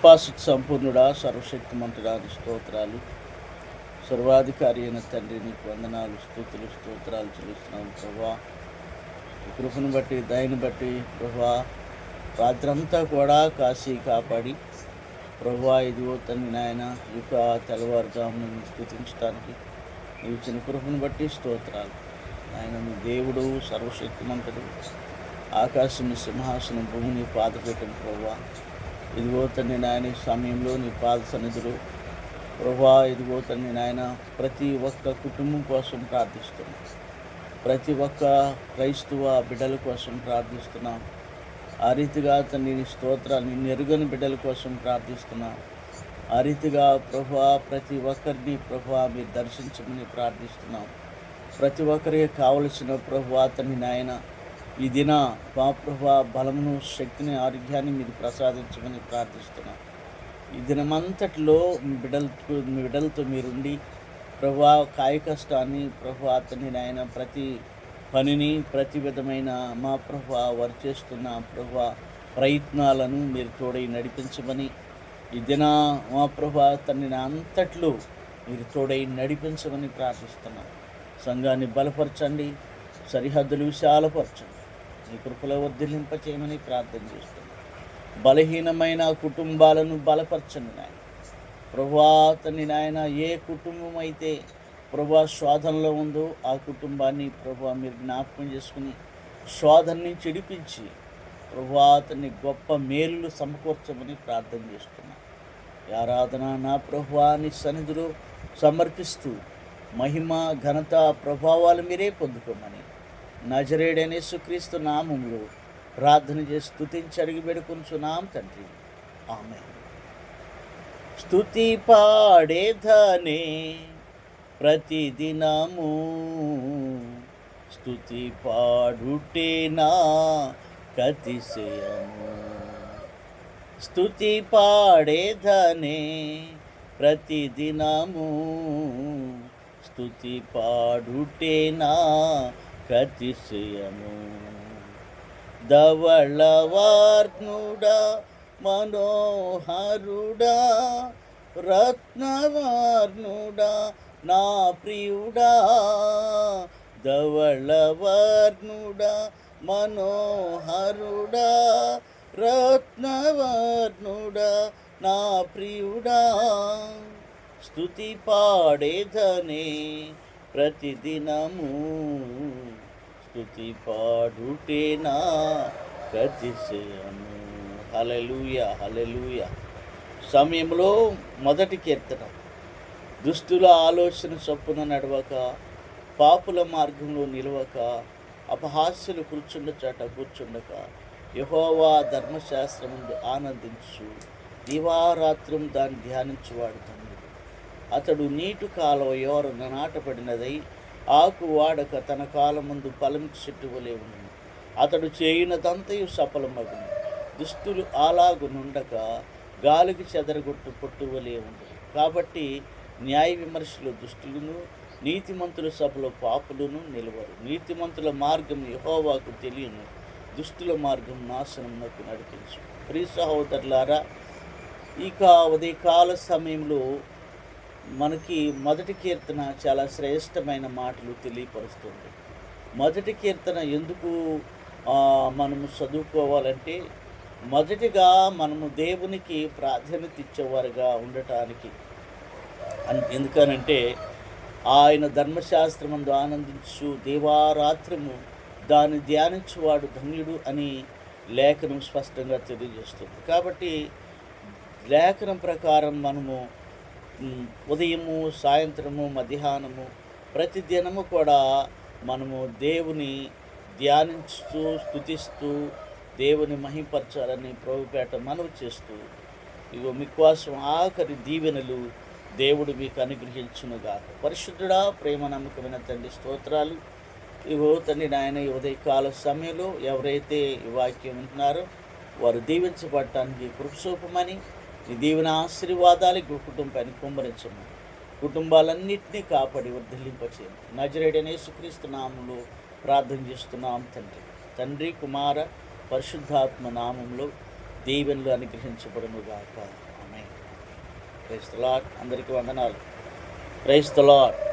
కృపాసక్తి సంపూర్ణుడా, సర్వశక్తిమంతుడా అని స్తోత్రాలు. సర్వాధికారి అయిన తండ్రి, నీకు వందనాలు, స్తుతులు, స్తోత్రాలు చెల్లిస్తున్నాము ప్రభా. ఈ కృపను బట్టి, దయని బట్టి ప్రభా, రాత్రంతా కూడా కాసి కాపాడి ప్రభా, ఇదిగో తండ్రి నాయన ఈ యొక్క తెల్లవారుజామును స్తుతించడానికి నీవు ఇచ్చిన కృపను బట్టి స్తోత్రాలు. ఆయన నీ దేవుడు, సర్వశక్తిమంతుడు, ఆకాశం సింహాసనం, భూమిని పాదపీఠం ప్రభా. ఇదిగో తండ్రి నాయన ఈ సమయంలో నీ పాద సన్నిధిలో ప్రభా, ఇదిగో తండ్రి నాయన ప్రతి ఒక్క కుటుంబం కోసం ప్రార్థిస్తున్నాం. ప్రతి ఒక్క క్రైస్తవ బిడ్డల కోసం ప్రార్థిస్తున్నాం. ఆ రీతిగా తండ్రి నీ స్తోత్రాలు, నిన్ను ఎరుగని బిడ్డల కోసం ప్రార్థిస్తున్నాం. ఆ రీతిగా ప్రభా ప్రతి ఒక్కరిని ప్రభా మీరు దర్శించమని ప్రార్థిస్తున్నాం. ప్రతి ఒక్కరికి కావలసిన ప్రభా తండ్రి నాయన ఈ దిన మా ప్రభా బలమును, శక్తిని, ఆరోగ్యాన్ని మీరు ప్రసాదించమని ప్రార్థిస్తున్నాం. ఈ దినమంతటిలో మీ బిడ్డలతో మీరుండి ప్రభా కాయ కష్టాన్ని ప్రభా తండ్రి నాయన ప్రతి పనిని, ప్రతి విధమైన మా ప్రభా వారు చేస్తున్న ప్రభా ప్రయత్నాలను మీరు తోడై నడిపించమని ఈ దిన మా ప్రభా తండ్రి అంతట్లో మీరు తోడై నడిపించమని ప్రార్థిస్తున్నాం. సంఘాన్ని బలపరచండి, సరిహద్దులు విశాలపరచండి, నీ కృపలో వర్ధిల్లింప చేయమని ప్రార్థన చేస్తున్నాం. బలహీనమైన కుటుంబాలను బలపరచండి నాయన. ప్రభా తండ్రి నాయన ఏ కుటుంబం అయితే ప్రభా శోధనలో ఉందో ఆ కుటుంబాన్ని ప్రభా మీరు జ్ఞాపకం చేసుకుని శోధనని చెడిపించి ప్రభా తండ్రి గొప్ప మేలులు సమకూర్చమని ప్రార్థన చేస్తున్నాం. ఈ ఆరాధన నా ప్రభా నీ సన్నిధిలో సమర్పిస్తూ మహిమ, ఘనత, ప్రభావాలు మీరే పొందుకోమని నజరేయుడైన యేసుక్రీస్తు నామములో ప్రార్థన చేసి స్తుతించి అడిగి వేడుకొనుచున్నాం తండ్రి, ఆమేన్. స్తుతి పాడేదనే ప్రతిదినము, స్తుతి పాడుటేనా కతిశయము. స్తుతి పాడేదనే ప్రతిదినము, స్తుతి పాడుటేనా కతిశయము. ధవళవర్ణుడా, మనోహరుడా, రత్నవర్ణుడా, నా ప్రియుడా. ధవళవర్ణుడా, మనోహరుడా, రత్నవర్ణుడా, నా ప్రియుడా. స్తుతి పాడేదనే ప్రతిదినము, స్తుతి పాడుటేనా కతిశయము. హల్లెలూయా, హల్లెలూయా. సమయంలో మొదటి కీర్తన. దుష్టుల ఆలోచన చొప్పున నడవక, పాపుల మార్గంలో నిలవక, అపహాస్యులు కూర్చుండ చాట కూర్చుండక, యెహోవా ధర్మశాస్త్రముందు ఆనందించు, దివారాత్రం దాన్ని ధ్యానించువాడు ధన్యుడు. అతడు నీటి కాలువ యోరన నాటబడినదై ఆకు వాడక తన కాలముందు ఫలం చెట్టు వలె ఉండును. అతడు చేయునదంతయు సఫలమగును. దుష్టులు అలాగునుండక గాలికి చెదరగొట్టు పొట్టు వలె ఉండును. కాబట్టి న్యాయ విమర్శలు దుష్టులను, నీతిమంతుల సభలో పాపులను నిలవరు. నీతిమంతుల మార్గం యెహోవాకు తెలియను, దుష్టుల మార్గం నాశనమునకు నడిపించు. ప్రియ సహోదరులారా, ఇక ఉదయకాల సమయంలో మనకి మొదటి కీర్తన చాలా శ్రేష్టమైన మాటలు తెలియపరుస్తుంది. మొదటి కీర్తన ఎందుకు మనము చదువుకోవాలంటే, మొదటిగా మనము దేవునికి ప్రాధాన్యత ఇచ్చేవారుగా ఉండటానికి. ఎందుకనంటే ఆయన ధర్మశాస్త్రమందు ఆనందించు, దేవారాత్రము దాన్ని ధ్యానించువాడు ధన్యుడు అని లేఖనం స్పష్టంగా తెలియజేస్తుంది. కాబట్టి లేఖనం ప్రకారం మనము ఉదయము, సాయంత్రము, మధ్యాహ్నము ప్రతిదినము కూడా మనము దేవుని ధ్యానించుతూ, స్తుతిస్తూ, దేవుని మహిమపరచాలని ప్రభుపేట మనవి చేస్తూ, ఇగో మీకోసం ఆఖరి దీవెనలు దేవుడు మీకు అనుగ్రహించునుగాక. పరిశుద్ధుడా, ప్రేమ నమ్మకమైన తండ్రి, స్తోత్రాలు. ఇగో తండ్రి నాయన, ఈ ఉదయకాల సమయంలో ఎవరైతే ఈ వాక్యం వింటున్నారో వారు దీవించబడటానికి కృపసూపమని, ఈ దీవెన ఆశీర్వాదాలు కుటుంబాన్ని కుమ్మరించమని, కుటుంబాలన్నింటినీ కాపాడి వర్ధిల్లింపచేయమని నజరేయుడైన యేసుక్రీస్తు నామములో ప్రార్థన చేస్తున్నాం తండ్రి. తండ్రి, కుమార, పరిశుద్ధాత్మ నామంలో దీవెనలు అనుగ్రహించబడును గాక. ఆమేన్. Praise the Lord. అందరికీ వందనాలు. Praise the lord.